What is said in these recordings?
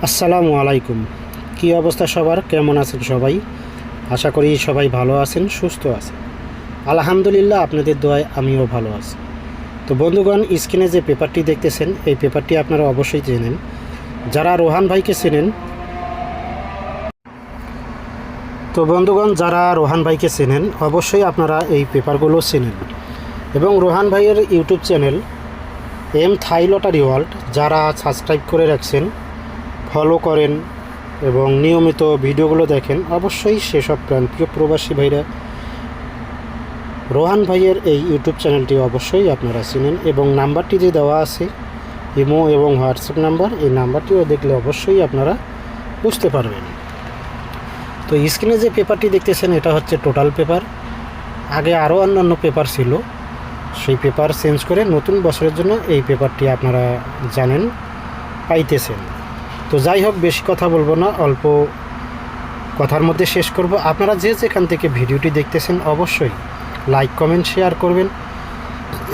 আসসালামু আলাইকুম। কি অবস্থা সবার? কেমন আছেন সবাই? আশা করি সবাই ভালো আছেন, সুস্থ আছেন। আলহামদুলিল্লাহ, আপনাদের দোয়ায় আমিও ভালো আছি। তো বন্ধুগণ, স্ক্রিনে যে পেপারটি দেখতেছেন, এই পেপারটি আপনারা অবশ্যই চেনেন। যারা রোহান ভাইকে চেনেন, যারা রোহান ভাইকে চেনেন অবশ্যই আপনারা এই পেপারগুলো চেনেন। এবং রোহান ভাইয়ের YouTube channel M Thai lottery world যারা সাবস্ক্রাইব করে রাখছেন, ফলো করেন এবং নিয়মিত ভিডিওগুলো দেখেন, অবশ্যই সেসব প্রান্তীয় প্রবাসী ভাইরা রোহান ভাইয়ের এই ইউটিউব চ্যানেলটি অবশ্যই আপনারা চিনেন। এবং নাম্বারটি যে দেওয়া আছে, ইমো এবং হোয়াটসঅ্যাপ নাম্বার, এই নাম্বারটিও দেখলে অবশ্যই আপনারা বুঝতে পারবেন। তো স্ক্রিনে যে পেপারটি দেখতেছেন, এটা হচ্ছে টোটাল পেপার। আগে আরও অন্যান্য পেপার ছিল, সেই পেপার চেঞ্জ করে নতুন বছরের জন্য এই পেপারটি আপনারা জানেন পাইতেছেন। তো যাই হোক, বেশি কথা বলবো না, অল্প কথার মধ্যে শেষ করব। আপনারা যে যেখান থেকে ভিডিওটি দেখতেছেন অবশ্যই লাইক, কমেন্ট, শেয়ার করবেন।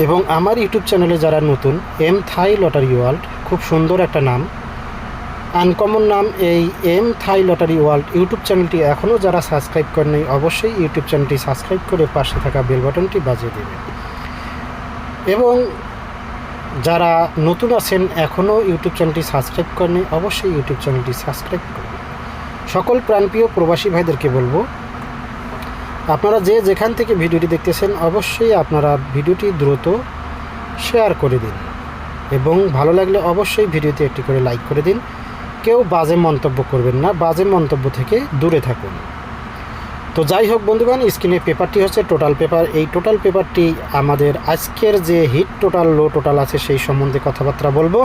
এবং আমার ইউটিউব চ্যানেলে যারা নতুন, এম থাই লটারি ওয়ার্ল্ড, খুব সুন্দর একটা নাম, আনকমন নাম। এই M Thai lottery world YouTube চ্যানেলটি এখনও যারা সাবস্ক্রাইব করেনি, অবশ্যই ইউটিউব চ্যানেলটি সাবস্ক্রাইব করে পাশে থাকা বেল বাটনটি বাজিয়ে দেবেন। এবং যারা নতুন আছেন, এখনও ইউটিউব চ্যানেলটি সাবস্ক্রাইব করেনি, অবশ্যই ইউটিউব চ্যানেলটি সাবস্ক্রাইব করবেন। সকল প্রাণপ্রিয় প্রবাসী ভাইদেরকে বলবো, আপনারা যে যেখান থেকে ভিডিওটি দেখতেছেন অবশ্যই আপনারা ভিডিওটি দ্রুত শেয়ার করে দিন এবং ভালো লাগলে অবশ্যই ভিডিওতে একটি করে লাইক করে দিন। কেউ বাজে মন্তব্য করবেন না, বাজে মন্তব্য থেকে দূরে থাকুন। তো যাই হোক বন্ধুগণ, স্ক্রিনে পেপারটি হচ্ছে টোটাল পেপার। এই টোটাল পেপারটি আমাদের আজকের যে হিট টোটাল, লো টোটাল আছে সেই সম্বন্ধে কথাবার্তা বলবো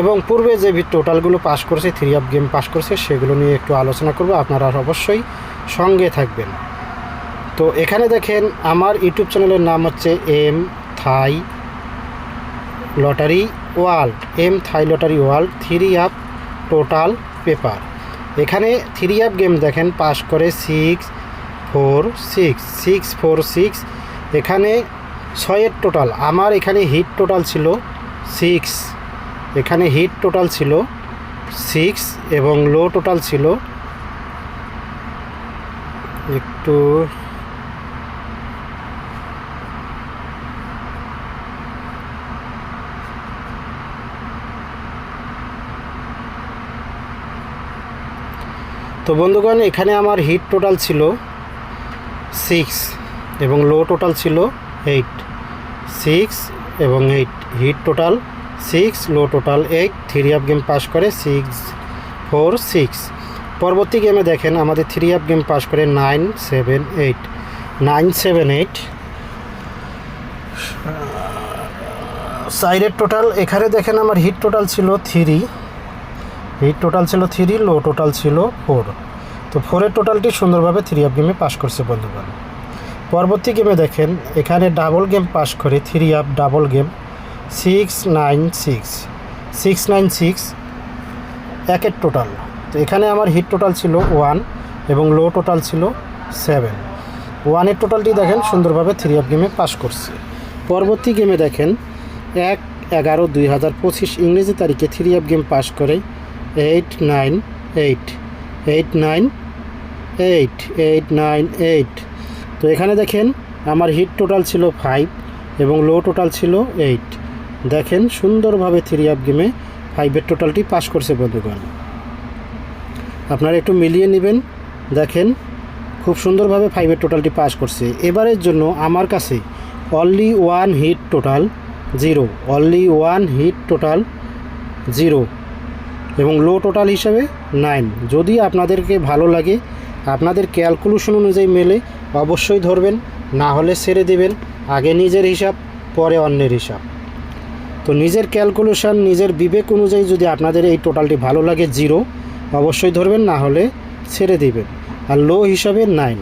এবং পূর্বে যে টোটালগুলো পাস করেছে, 3 অফ গেম পাস করেছে, সেগুলো নিয়ে একটু আলোচনা করব। আপনারা অবশ্যই সঙ্গে থাকবেন। তো এখানে দেখেন, আমার ইউটিউব চ্যানেলের নাম হচ্ছে M Thai lottery world. M Thai lottery world 3 of total paper. এখানে 3 অফ গেম দেখেন পাস করে 6, 4, 6, 6, 4, 6। এখানে 6-এর টোটাল। আমার এখানে হিট টোটাল ছিল 6, এখানে হিট টোটাল ছিল 6 এবং লো টোটাল ছিল একটু তো বন্ধুগণ, এখানে আমার হিট টোটাল ছিল 6 এবং লো টোটাল ছিল 8, 6 এবং 8। Hit total 6, low total 8। 3 of game pass করে 6, 4, 6। পরবর্তী গেমে দেখেন আমাদের 3 অফ গেম পাস করে 9, 7, 8, 9, 7, 8। সাইডের টোটাল এখানে দেখেন আমার হিট টোটাল ছিল 3, হিট টোটাল ছিল 3, লো টোটাল ছিল 4। তো 4-এর টোটালটি সুন্দরভাবে 3 অফ গেমে পাস করছে বন্ধুগণ। পরবর্তী গেমে দেখেন এখানে ডাবল গেম পাস করে 3 অফ ডাবল গেম 6, 9, 6, 6, 9, 6 1-এর টোটাল। তো এখানে আমার হিট টোটাল ছিল 1 এবং লো টোটাল ছিল 7। 1-এর টোটালটি দেখেন সুন্দরভাবে 3 অফ গেমে পাস করছে। পরবর্তী গেমে দেখেন 1/11/2025 ইংরেজি তারিখে 3 অফ গেম পাস করে 8, 9, 8, 8, 9, 8, 8, 9, 8। তো এখানে দেখেন আমার হিট টোটাল ছিল 5 এবং লো টোটাল ছিল 8। দেখেন সুন্দরভাবে 3 অফ গেমে 5-এর টোটালটি পাস করছে বন্ধুগণ। আপনারা একটু মিলিয়ে নেবেন। দেখেন খুব সুন্দরভাবে 5-এর টোটালটি পাস করছে। এবারের জন্য আমার কাছে only 1 hit total 0, only 1 hit total 0 এবং লো টোটাল হিসাবে 9। যদি আপনাদেরকে ভালো লাগে, আপনাদের ক্যালকুলেশন অনুযায়ী মেলে, অবশ্যই ধরবেন, না হলে ছেড়ে দেবেন। আগে নিজের হিসাব, পরে অন্যের হিসাব। তো নিজের ক্যালকুলেশন, নিজের বিবেক অনুযায়ী যদি আপনাদের এই টোটালটি ভালো লাগে 0, অবশ্যই ধরবেন, না হলে ছেড়ে দেবেন। আর লো হিসাবে 9।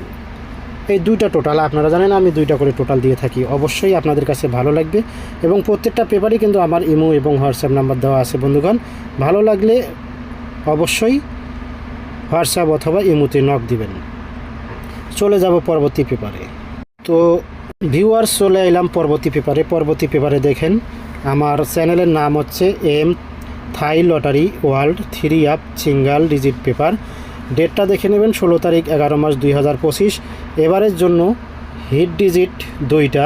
এই 2টা টোটাল আপনারা জানেন, আমি 2টা করে টোটাল দিয়ে থাকি। অবশ্যই আপনাদের কাছে ভালো লাগবে এবং প্রত্যেকটা পেপারই কিন্তু আমার ইমো এবং হোয়াটসঅ্যাপ নাম্বার দেওয়া আছে বন্ধুগণ। ভালো লাগলে অবশ্যই হোয়াটসঅ্যাপ অথবা ইমোতে নক দিবেন। চলে যাব পরবর্তী পেপারে। তো ভিউয়ার্স, চলে এলাম পরবর্তী পেপারে। পরবর্তী পেপারে দেখেন আমার চ্যানেলের নাম হচ্ছে M Thai lottery world 3 up single digit paper. ডেটটা দেখে নেবেন 16 তারিখ 11 মাস 2025। এবারের জন্য হিট ডিজিট দুইটা,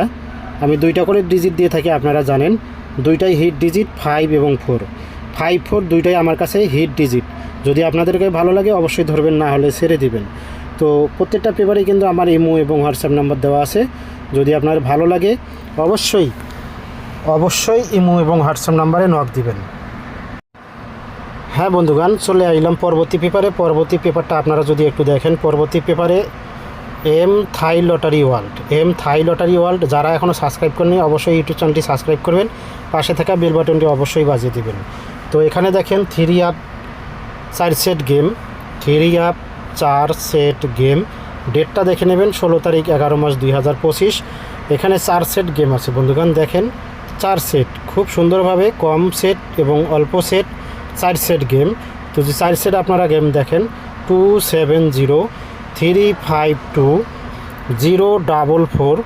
আমি দুইটা করে ডিজিট দিয়ে থাকি, আপনারা জানেন। দুইটাই হিট ডিজিট 5 এবং 4, 5, 4 দুইটাই আমার কাছে হিট ডিজিট। যদি আপনাদেরকে ভালো লাগে অবশ্যই ধরবেন, না হলে ছেড়ে দিবেন। তো প্রত্যেকটা পেপারেই কিন্তু আমার ইমো এবং হোয়াটসঅ্যাপ নাম্বার দেওয়া আছে। যদি আপনার ভালো লাগে অবশ্যই ইমো এবং হোয়াটসঅ্যাপ নাম্বারে নক দিবেন। হ্যাঁ বন্ধুগণ, চলে আসলাম পরবর্তী পেপারে। পরবর্তী পেপারটা আপনারা যদি একটু দেখেন, পরবর্তী পেপারে এম থাই লটারি ওয়ার্ল্ড। যারা এখনও সাবস্ক্রাইব করেনি অবশ্যই ইউটিউব চ্যানেলটি সাবস্ক্রাইব করবেন, পাশে থাকা বেল বাটনটি অবশ্যই বাজিয়ে দিবেন। তো এখানে দেখেন 3 up 4 set game, 3 up 4 set game. ডেটটা দেখে নেবেন 16 তারিখ 11 মাস 2025। এখানে 4 সেট গেম আছে বন্ধুগণ, দেখেন 4 সেট, খুব সুন্দরভাবে কম সেট এবং অল্প সেট 4 সেট গেম। তো যে 4 সেট আপনারা গেম দেখেন 270 352 044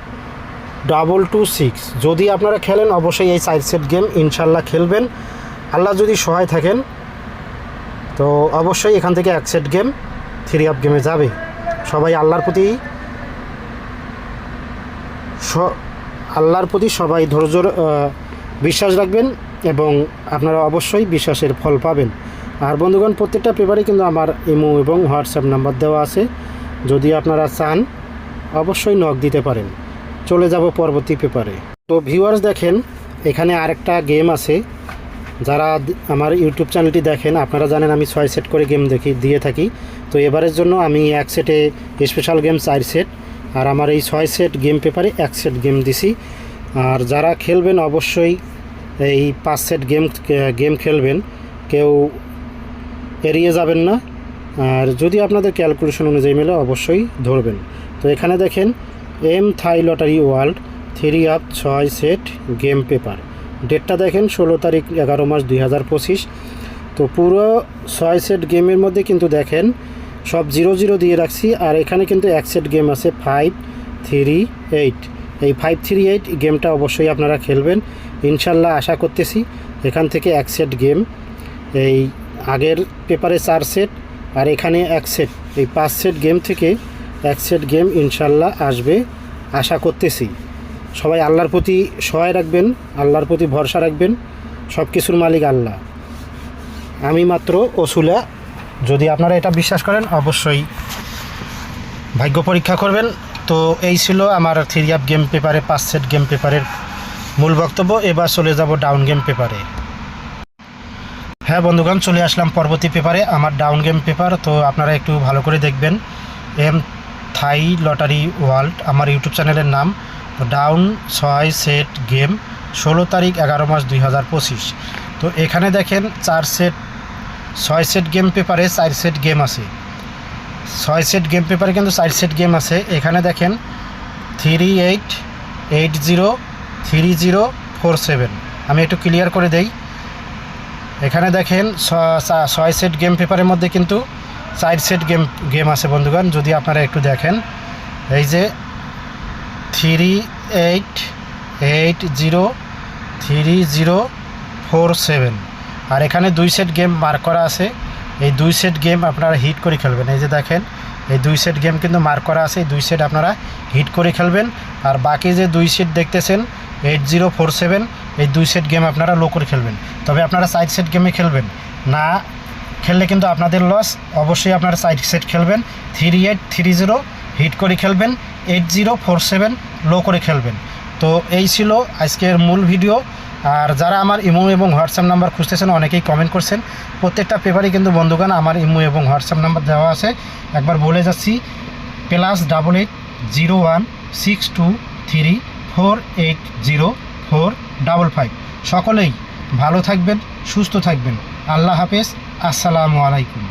226। যদি আপনারা খেলেন অবশ্যই এই 4 সেট গেম ইনশাল্লাহ খেলবেন, আল্লাহ যদি সহায় থাকেন। তো অবশ্যই এখান থেকে 1 সেট গেম 3 আপ গেমে যাবে। সবাই আল্লাহর প্রতি সবাই ধৈর্য বিশ্বাস রাখবেন এবং আপনারা অবশ্যই বিশ্বাসের ফল পাবেন। আর বন্ধুগণ, প্রত্যেকটা পেপারে কিন্তু আমার ইমো এবং হোয়াটসঅ্যাপ নাম্বার দেওয়া আছে, যদি আপনারা চান অবশ্যই নক দিতে পারেন। চলে যাব পরবর্তী পেপারে। তো ভিউয়ার্স দেখেন, এখানে আরেকটা গেম আছে। যারা আমার ইউটিউব চ্যানেলটি দেখেন আপনারা জানেন আমি 6 সেট করে গেম দিয়ে থাকি। তো এবারের জন্য আমি 1 সেটে স্পেশাল গেম 4 সেট, আর আমার এই 6 সেট গেম পেপারে 1 সেট গেম দিছি। আর যারা খেলবেন অবশ্যই এই 5 সেট গেম খেলবেন, কেউ এড়িয়ে যাবেন না। আর যদি আপনাদের ক্যালকুলেশন অনুযায়ী মেলে অবশ্যই ধরবেন। তো এখানে দেখেন M Thai lottery world 3 up 6 set game paper. ডেটটা দেখেন 16 তারিখ 11 মাস 2025। তো পুরো 6 সেট গেমের মধ্যে কিন্তু দেখেন সব 0 দিয়ে রাখছি। আর এখানে কিন্তু 1 সেট গেম আছে 538। এই 538 গেমটা অবশ্যই আপনারা খেলবেন ইনশাল্লাহ, আশা করতেছি। এখান থেকে 1 সেট গেম, এই আগের পেপারে 4 সেট আর এখানে 1 সেট, এই 5 সেট গেম থেকে 1 সেট গেম ইনশাল্লাহ আসবে, আশা করতেছি। সবাই আল্লাহর প্রতি সহায় রাখবেন, আল্লাহর প্রতি ভরসা রাখবেন। সব কিছুর মালিক আল্লাহ, আমি মাত্র ওসুলা। যদি আপনারা এটা বিশ্বাস করেন অবশ্যই ভাগ্য পরীক্ষা করবেন। তো এই ছিল আমার 3 আপ গেম পেপারে 5 সেট গেম পেপারের মূল বক্তব্য। এবার চলে যাব ডাউন গেম পেপারে। হ্যাঁ বন্ধুগণ, চলে আসলাম পরবর্তী পেপারে, আমার ডাউন গেম পেপার। তো আপনারা একটু ভালো করে দেখবেন। এম থাই লটারি ওয়ার্ল্ড আমার ইউটিউব চ্যানেলের নাম। ডাউন 6 সেট গেম 16 তারিখ 11 মাস 2025। তো এখানে দেখেন 6 সেট গেম পেপারে 4 সেট গেম আছে। 6 সেট গেম পেপারে কিন্তু 4 সেট গেম আছে। এখানে দেখেন 38803047। আমি একটু ক্লিয়ার করে দেই। এখানে দেখেন 6 সেট গেম পেপারের মধ্যে কিন্তু 4 সেট গেম আছে বন্ধুগণ। যদি আপনারা একটু দেখেন, এই যে 38803047, আর এখানে 2 সেট গেম মার্ক করা আছে। এই 2 সেট গেম আপনারা হিট করে খেলবেন। এই যে দেখেন এই 2 সেট গেম কিন্তু মার্ক করা আছে, এই 2 সেট আপনারা হিট করে খেলবেন। আর বাকি যে 2 সেট দেখতেছেন 8047, এই 2 সেট গেম আপনারা লো করে খেলবেন। তবে আপনারা 4 সেট গেমে খেলবেন না, খেললে কিন্তু আপনাদের লস। অবশ্যই আপনারা 4 সেট খেলবেন, 3830 হিট করে খেলবেন, 8047 লো করে খেলবেন। তো এই ছিল আজকের মূল ভিডিও। আর যারা আমার ইমো এবং হোয়াটসঅ্যাপ নাম্বার খুঁজতেছেন অনেকেই কমেন্ট করছেন। প্রত্যেকটা পেপারই কিন্তু বন্ধুগণ আমার ইমো এবং হোয়াটসঅ্যাপ নাম্বার দেওয়া আছে। একবার বলে যাচ্ছি, +88 01 623 480 455। সকলেই ভালো থাকবেন, সুস্থ থাকবেন। আল্লাহ হাফেজ, আসসালামু আলাইকুম।